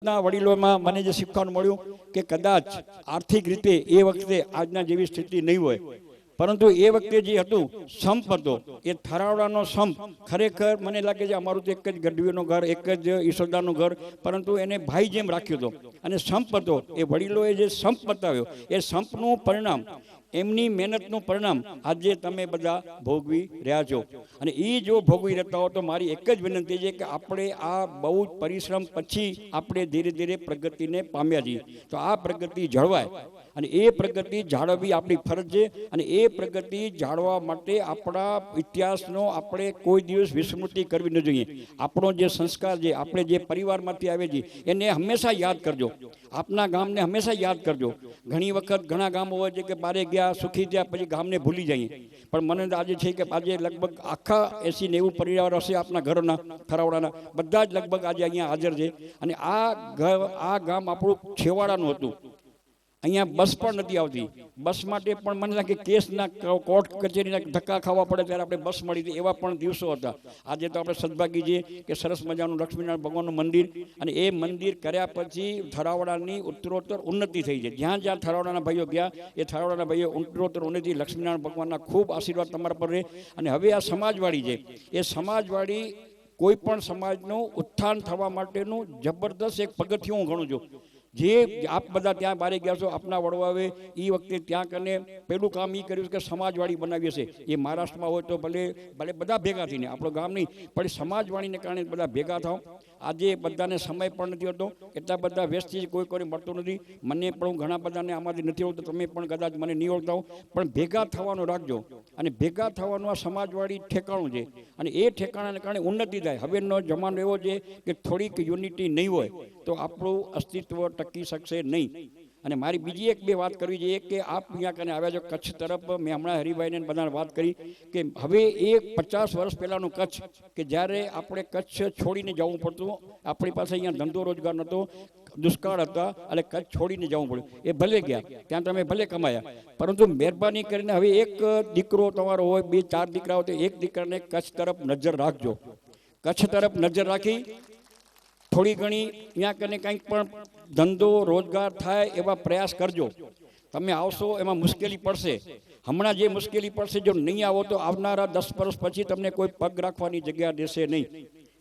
ના વડીલોમાં મને જે શીખવાનું મળ્યું કે કદાચ આર્થિક રીતે એ વખતે આજના જેવી સ્થિતિ નહીં હોય, પરંતુ એ વખતે જે હતું સંપ હતો, એ થરાવડાનો સંપ ખરેખર મને લાગે છે અમારું તો એક જ ગઢવીનું ઘર, એક જ ઈસોદાનું ઘર, પરંતુ એને ભાઈ જેમ રાખ્યો હતો. અને સંપ હતો, એ વડીલોએ જે સંપ બતાવ્યો, એ સંપનું પરિણામ, એમની મહેનતનું પરિણામ આજે તમે બધા ભોગવી રહ્યા છો. અને એ જો ભોગવી રહેતા હો તો મારી એક જ વિનંતી છે કે આપણે આ બહુ જ પરિશ્રમ પછી આપણે ધીરે ધીરે પ્રગતિને પામ્યા છીએ, તો આ પ્રગતિ જળવાય અને એ પ્રગતિ જાળવવી આપણી ફરજ છે. અને એ પ્રગતિ જાળવવા માટે આપણા ઇતિહાસનો આપણે કોઈ દિવસ વિસ્મૃતિ કરવી ન જોઈએ. આપણો જે સંસ્કાર છે, આપણે જે પરિવારમાંથી આવે છે, એને હંમેશા યાદ કરજો. આપના ગામને હંમેશા યાદ કરજો. ઘણી વખત ઘણા ગામો હોય છે કે બારે ગયા સુખી થયા પછી ગામને ભૂલી જઈએ, પણ મને આજે છે કે આજે લગભગ આખા 80-90 પરિવાર હશે આપણા ઘરોના થરાવડાના, બધા જ લગભગ આજે અહીંયા હાજર છે. અને આ ગામ આપણું છેવાડાનું હતું. અહીંયા બસ પણ નથી આવતી. બસ માટે પણ મને લાગે કેસના કોર્ટ કચેરીના ધક્કા ખાવા પડે ત્યારે આપણે બસ મળી હતી, એવા પણ દિવસો હતા. આજે તો આપણે સદભાગી છીએ કે સરસ મજાનું લક્ષ્મીનારાયણ ભગવાનનું મંદિર, અને એ મંદિર કર્યા પછી થરાવડાની ઉત્તરોત્તર ઉન્નતિ થઈ છે. જ્યાં જ્યાં થરાવડાના ભાઈઓ ગયા, એ થરાવડાના ભાઈઓ ઉત્તરોત્તર ઉન્નતિ, લક્ષ્મીનારાયણ ભગવાનના ખૂબ આશીર્વાદ તમારા પર રહે. અને હવે આ સમાજવાડી છે, એ સમાજવાડી કોઈ પણ સમાજનું ઉત્થાન થવા માટેનું જબરદસ્ત એક પગથિયું હું ગણું છું. જે આપ બધા ત્યાં બારે ગયા છો, આપના વડવાએ એ વખતે ત્યાં કને પેલું કામ એ કર્યું કે સમાજવાડી બનાવી હશે. એ મહારાષ્ટ્રમાં હોય તો ભલે બધા ભેગા થઈને, આપણું ગામ નહીં પણ સમાજવાડીને કારણે બધા ભેગા થાવ. આજે બધાને સમય પણ નથી હોતો, એટલા બધા વ્યસ્તથી કોઈ મળતું નથી. મને પણ ઘણા બધાને આમાંથી નથી ઓળખતો, તમે પણ કદાચ મને નહીં ઓળખતા હો, પણ ભેગા થવાનું રાખજો. અને ભેગા થવાનું આ સમાજવાડી ઠેકાણું છે, અને એ ઠેકાણાને કારણે ઉન્નતિ થાય. હવેનો જમાનો એવો છે કે થોડીક યુનિટી નહીં હોય તો આપણું અસ્તિત્વ ટકી શકશે નહીં. અને મારી બીજી એક બે વાત કરવી જોઈએ કે આપ અહીંયા કને આવ્યા છો કચ્છ તરફ. મેં હમણાં હરિભાઈને બધાને વાત કરી કે હવે એ 50 વર્ષ પહેલાંનું કચ્છ કે જ્યારે આપણે કચ્છ છોડીને જવું પડતું, આપણી પાસે અહીંયા ધંધો રોજગાર નહોતો, દુષ્કાળ હતા, એટલે કચ્છ છોડીને જવું પડ્યું. એ ભલે ગયા, ત્યાં તમે ભલે કમાયા, પરંતુ મહેરબાની કરીને હવે એક દીકરો તમારો હોય, 2-4 દીકરા હોય તો એક દીકરાને કચ્છ તરફ નજર રાખજો. કચ્છ તરફ નજર રાખી થોડી ઘણી અહીંયા કને કંઈક પણ ધંધો રોજગાર થાય એવા પ્રયાસ કરજો. તમે આવશો એમાં મુશ્કેલી પડશે, હમણાં જે મુશ્કેલી પડશે, જો નહીં આવો તો આવનારા 10 વર્ષ પછી તમને કોઈ પગ રાખવાની જગ્યા દેશે નહીં.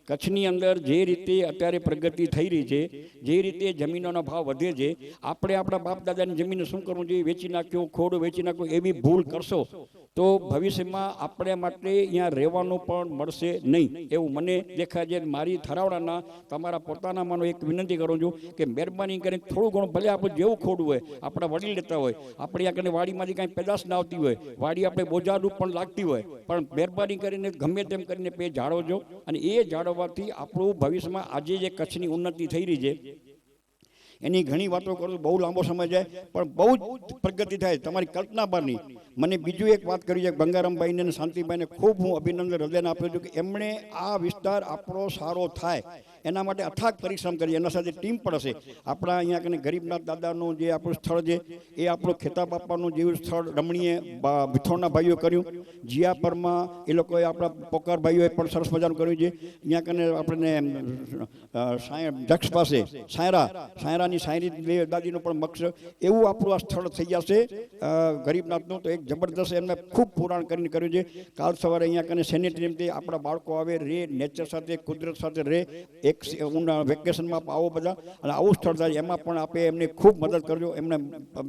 કચ્છની અંદર જે રીતે અત્યારે પ્રગતિ થઈ રહી છે, જે રીતે જમીનોનો ભાવ વધે છે, આપણે આપણા બાપ દાદાની જમીન શું કરવું જોઈએ, વેચી નાખ્યો, ખોડું વેચી નાખ્યું, એવી ભૂલ કરશો તો ભવિષ્યમાં આપણે માટે અહીંયા રહેવાનું પણ મળશે નહીં, એવું મને દેખાય છે. મારી થરાવડાના તમારા પોતાનામાંનો એક વિનંતી કરું છું કે મહેરબાની કરીને થોડું ઘણું, ભલે આપણે જેવું ખોડું હોય, આપણા વડીલ લેતા હોય, આપણે અહીંયા કને વાડીમાંથી કાંઈ પેદાશ ના આવતી હોય, વાડી આપણે બોજારૂપ પણ લાગતી હોય, પણ મહેરબાની કરીને ગમે તેમ કરીને પે જાળવજો. અને એ જાળવવાથી આપણું ભવિષ્યમાં આજે જે કચ્છની ઉન્નતિ થઈ રહી છે એની ઘણી વાતો કરું, બહુ લાંબો સમય જાય, પણ બહુ જ પ્રગતિ થાય, તમારી કલ્પના બહારની. મને બીજું એક વાત કરી છે, ગંગારામભાઈને અને શાંતિભાઈને ખૂબ હું અભિનંદન હૃદયને આપ્યું છું કે એમણે આ વિસ્તાર આપણો સારો થાય એના માટે અથાગ પરિશ્રમ કરી. એના સાથે ટીમ પણ હશે. આપણા અહીંયા કને ગરીબનાથ દાદાનું જે આપણું સ્થળ છે, એ આપણું ખેતા બાપાનું જેવું સ્થળ રમણીય વિથોણના ભાઈઓ કર્યું. જીયાપરમાં એ લોકોએ આપણા પોકાર ભાઈઓએ પણ સરસ મજાનું કર્યું છે. અહીંયા કને આપણને જક્ષ પાસે સાયરાની સાયરી દાદીનું પણ મક્ષ, એવું આપણું આ સ્થળ થઈ જશે ગરીબનાથનું. તો એક જબરદસ્ત એમને ખૂબ પુરાણ કરીને કર્યું છે. કાલ સવારે અહીંયા કને સેનેટરીયમથી આપણા બાળકો આવે, રે નેચર સાથે, કુદરત સાથે રહે. એક વેકેશનમાં આવો બધા, અને આવું સ્થળ થાય એમાં પણ આપણે એમને ખૂબ મદદ કરજો.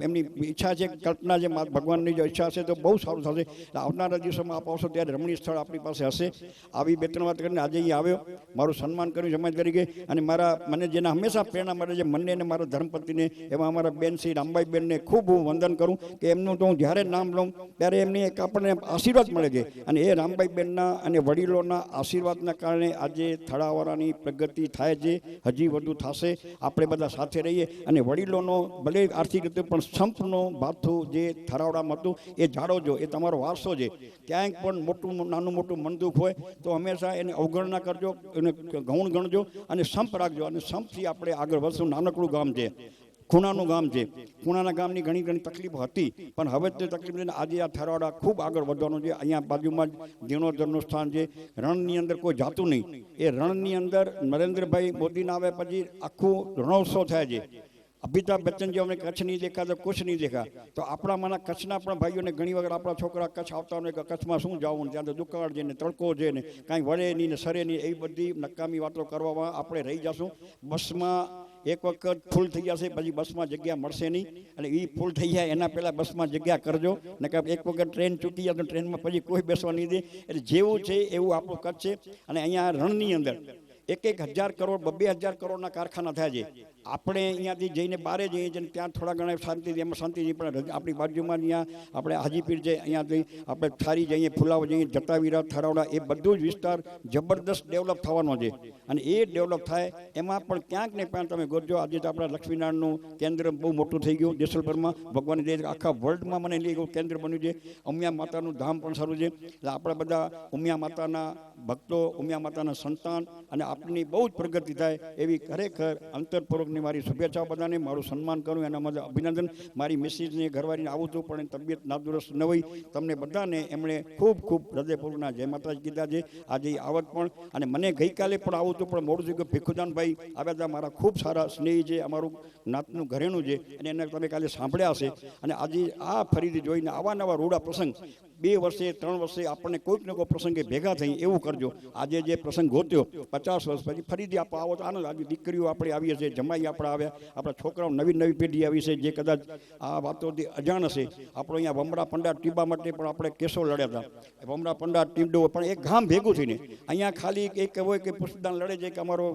એમની ઈચ્છા છે, કલ્પના છે, ભગવાનની જો ઈચ્છા હશે તો બહુ સારું થશે. આવનારા દિવસોમાં આપ આવશો ત્યારે રમણીય સ્થળ આપણી પાસે હશે. આવી 2-3 વાત કરીને આજે અહીં આવ્યો, મારું સન્માન કર્યું સમાજ તરીકે. અને મને જેના હંમેશા પ્રેરણા મળે છે, મને અને મારા ધર્મપત્નીને, એમાં અમારા બેન શ્રી રામબાઈબેનને ખૂબ હું વંદન કરું કે એમનું તો હું જ્યારે નામ લઉં ત્યારે એમની એક આપણને આશીર્વાદ મળે છે. અને એ રામબાઈબેનના અને વડીલોના આશીર્વાદના કારણે આજે થરાવડાની પ્રગતિ થાય છે, હજી વધુ થશે. આપણે બધા સાથે રહીએ અને વડીલોનો ભલે આર્થિક રીતે પણ સંપનો ભાથું જે થરાવડામાં હતું એ જાળવજો. એ તમારો વારસો છે. ક્યાંક પણ નાનું મોટું મન દુઃખ હોય તો હંમેશા એને અવગણના કરજો, એને ગૌણ ગણજો અને સંપ રાખજો. અને સંપથી આપણે આગળ વધશું. નાનકડું ગામ છે, ખૂણાનું ગામ છે. ખૂણાના ગામની ઘણી ઘણી તકલીફો હતી, પણ હવે તે તકલીફ લઈને આજે આ થરાવડા ખૂબ આગળ વધવાનું છે. અહીંયા બાજુમાં જ ધીણોધરનું સ્થાન છે. રણની અંદર કોઈ જાતું નહીં. એ રણની અંદર નરેન્દ્રભાઈ મોદીના આવે પછી આખું રણોત્સવ થાય છે. અમિતાભ બચ્ચન જે અમને કચ્છ નહીં દેખા તો કુછ નહીં દેખા. તો આપણામાંના કચ્છના પણ ભાઈઓને ઘણી વખત આપણા છોકરા કચ્છ આવતા હોય કે કચ્છમાં શું જવું, ત્યાં તો દુકાળ છે ને તડકો છે ને કાંઈ વળે નહીં ને સરે નહીં, એવી બધી નકામી વાતો કરવામાં આપણે રહી જશું. બસમાં એક વખત ફૂલ થઈ જશે પછી બસમાં જગ્યા મળશે નહીં, અને એ ફૂલ થઈ જાય એના પહેલાં બસમાં જગ્યા કરજો. ને કે એક વખત ટ્રેન ચૂકી જાય તો ટ્રેનમાં પછી કોઈ બેસવા નહીં દે. એટલે જેવું છે એવું આપણું કચ્છ છે. અને અહીંયા રણની અંદર 1,000 કરોડ 2,000 કરોડના કારખાના થયા છે. આપણે અહીંયાથી જઈને બહાર જઈએ છીએ ત્યાં થોડા ઘણા શાંતિથી એમાં શાંતિથી, પણ આપણી બાજુમાં અહીંયા આપણે હાજીપીર છે, અહીંયાથી આપણે થારી જઈએ, ફુલાવ જઈએ, જટાવીરા, થરાવડા, એ બધું જ વિસ્તાર જબરદસ્ત ડેવલપ થવાનો છે. અને એ ડેવલપ થાય એમાં પણ ક્યાંક ને ક્યાંક તમે ગોતજો. આજે તો આપણા લક્ષ્મીનારાયણનું કેન્દ્ર બહુ મોટું થઈ ગયું દેશલભરમાં. ભગવાનની દયા આખા વર્લ્ડમાં મને લઈ ગયું કેન્દ્ર બન્યું છે. ઉમિયા માતાનું ધામ પણ સારું છે. એટલે આપણે બધા ઉમિયા માતાના ભક્તો, ઉમિયા માતાના સંતાન, અને આપની બહુ જ પ્રગતિ થાય એવી ખરેખર અંતરપૂર્વકની મારી શુભેચ્છાઓ બધાને. મારું સન્માન કરું એના માટે અભિનંદન. મારી મિસિસને ઘરવાળીને આવું હતું પણ તબિયત નાદુરસ્ત ન હોય. તમને બધાને એમણે ખૂબ ખૂબ હૃદયપૂર્વકના જય માતાજી કીધા છે. આજે આવત પણ, અને મને ગઈકાલે પણ આવું હતું પણ મોડું થઈ ગયું. ભીખુદાનભાઈ આવ્યા હતા, મારા ખૂબ સારા સ્નેહી છે, અમારું નાતનું ઘરેણું છે, અને એને તમે કાલે સાંભળ્યા હશે. અને આજે આ ફરીથી જોઈને આવા નવા રૂડા પ્રસંગ 2 વર્ષે 3 વર્ષે આપણને કોઈક ને કોઈ પ્રસંગે ભેગા થઈ એવું કરજો. આજે જે પ્રસંગ ગોત્યો 50 વર્ષ પછી ફરીથી આપણે આવો તો આનંદ. આજે દીકરીઓ આપણે આવીએ છીએ, જમાઈ આપણે આવ્યા, આપણા છોકરાઓ નવી પેઢી આવી છે જે કદાચ આ વાતોથી અજાણ હશે. આપણો અહીંયા વમરા પંડા ટીબા માટે પણ આપણે કેસો લડ્યા હતા. વમરા પંડા ટીમડો પણ એક ગામ ભેગું થઈને અહીંયા ખાલી એક હોય કે પુષ્પદાન લડે છે કે અમારો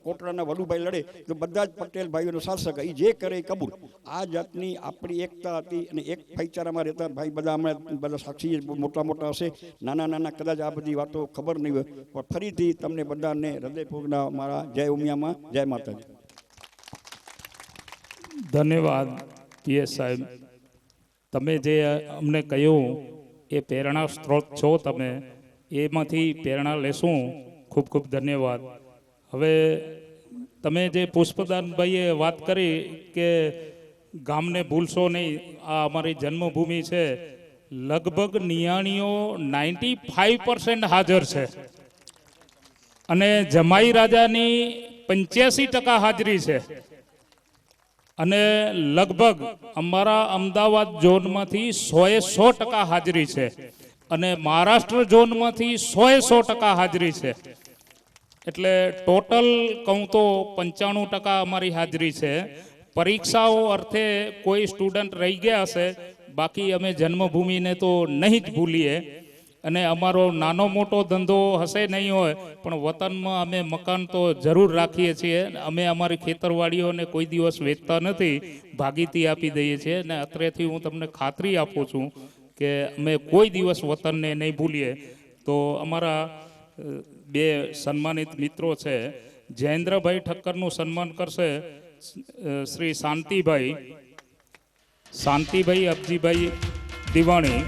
કોટડાના વડુભાઈ લડે, તો બધા જ પટેલ ભાઈઓનો સાથ સહકાર, એ જે કરે એ કબૂલ. આ જાતની આપણી એકતા હતી. અને એક ભાઈચારામાં રહેતા ભાઈ બધા અમે બધા સાક્ષી મોટા મોટા હશે, નાના કદાચ આ બધી વાતો ખબર નહીં હોય. પણ ફરીથી તમને બધાને હૃદયપૂર્વકના મારા જય ઉમિયામાં, જય માતાજી. ધન્યવાદ પીએસ સાહેબ. તમે જે અમને કહ્યું એ પ્રેરણા સ્ત્રોત છો તમે, એમાંથી પ્રેરણા લેશું. ખૂબ ખૂબ ધન્યવાદ. હવે તમે જે પુષ્પદાનભાઈએ વાત કરી કે ગામને ભૂલશો નહીં, આ અમારી જન્મભૂમિ છે. લગભગ નિયાણીઓ 95% હાજર છે, અને જમાઈ રાજાની 85% હાજરી છે. અને લગભગ અમારા અમદાવાદ ઝોનમાંથી 100% હાજરી છે, અને મહારાષ્ટ્ર ઝોનમાંથી 100% હાજરી છે. એટલે ટોટલ કહું તો 95% અમારી હાજરી છે. પરીક્ષાઓ અર્થે કોઈ સ્ટુડન્ટ રહી ગયા હશે, બાકી અમે જન્મભૂમિને તો નહીં જ ભૂલીએ. અને અમારો નાનો મોટો ધંધો હશે નહીં હોય, પણ વતનમાં અમે મકાન તો જરૂર રાખીએ છીએ. અમે અમારી ખેતરવાડીઓને કોઈ દિવસ વેચતા નથી, ભાગીતી આપી દઈએ છીએ. અને અત્રેથી હું તમને ખાતરી આપું છું કે અમે કોઈ દિવસ વતનને નહીં ભૂલીએ. તો અમારા 2 સન્માનિત મિત્રો છે. જયેન્દ્રભાઈ ઠક્કરનું સન્માન કરશે શ્રી શાંતિભાઈ અબજીભાઈ દિવાણી.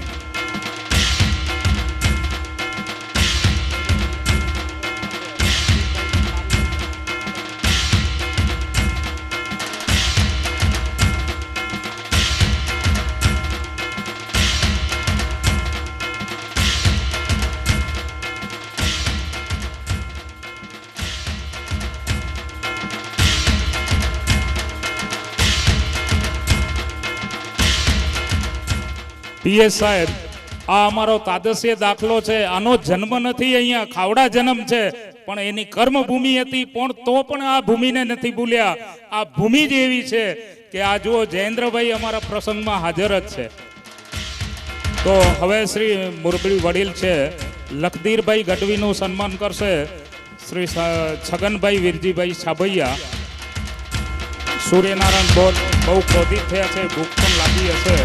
પીએસ સાહેબ, આ અમારો તાદસ્ય દાખલો છે. આનો જન્મ નથી અહીંયા, ખાવડા જન્મ છે, પણ એની કર્મભૂમિ હતી. પણ તો પણ આ ભૂમિને નથી ભૂલ્યા. આ ભૂમિ જ એવી છે કે આ જુઓ, જયેન્દ્રભાઈ અમારા પ્રસંગમાં હાજર જ છે. તો હવે શ્રી મુરબી વડીલ છે, લખધીરભાઈ ગઢવીનું સન્માન કરશે શ્રી છગનભાઈ વીરજીભાઈ છાબૈયા. સૂર્યનારાયણ બોર્ડ બહુ ક્રોધિત થયા છે, ભૂખ પણ લાગી હશે.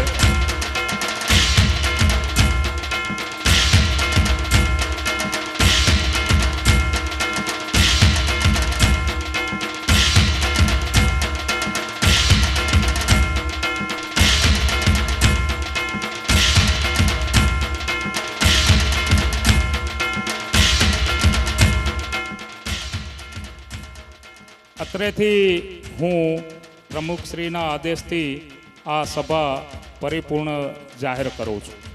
અત્રેથી હું પ્રમુખશ્રીના આદેશથી આ સભા પરિપૂર્ણ જાહેર કરું છું.